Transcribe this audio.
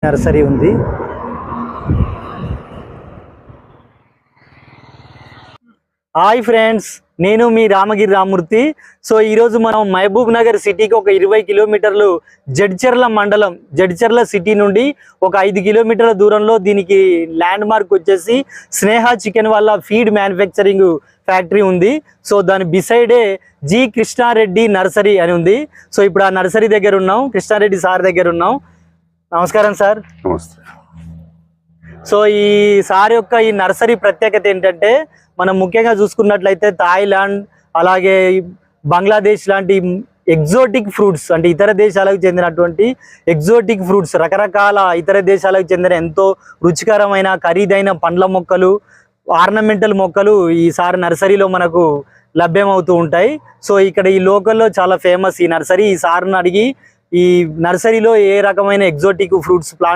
Nursery ఉంది. Hi friends, నేను మీ Ramagiri Ramurthy. So ఈరోజు మనం మహబూబ్ నగర్ సిటీకి ఒక 20 కిలోమీటర్లు జడ్చర్ల మండలం, జడ్చర్ల సిటీ నుండి ఒక 5 కిలోమీటర్ల దూరంలో దీనికి ల్యాండ్ మార్క్ వచ్చేసి స్నేహ చికెన్ వాళ్ళ ఫీడ్ మ్యానుఫ్యాక్చరింగ్ ఫ్యాక్టరీ ఉంది. సో దాని బిసైడే జి కృష్ణారెడ్డి నర్సరీ అని ఉంది. సో ఇప్పుడు ఆ నర్సరీ దగ్గర ఉన్నాం, కృష్ణారెడ్డి సార్ దగ్గర ఉన్నాం. నమస్కారం సార్. నమస్తే. సో ఈ సార్ యొక్క ఈ నర్సరీ ప్రత్యేకత ఏంటంటే, మనం ముఖ్యంగా చూసుకున్నట్లయితే థాయిలాండ్ అలాగే బంగ్లాదేశ్ లాంటి ఎగ్జోటిక్ ఫ్రూట్స్, అంటే ఇతర దేశాలకు చెందినటువంటి ఎగ్జోటిక్ ఫ్రూట్స్, రకరకాల ఇతర దేశాలకు చెందిన ఎంతో రుచికరమైన ఖరీదైన పండ్ల మొక్కలు, ఆర్నమెంటల్ మొక్కలు ఈ సార్ నర్సరీలో మనకు లభ్యమవుతూ ఉంటాయి. సో ఇక్కడ ఈ లోకల్లో చాలా ఫేమస్ ఈ నర్సరీ. ఈ సార్ని అడిగి ఈ నర్సరీలో ఏ రకమైన ఎగ్జోటిక్ ఫ్రూట్స్ ప్లాంట్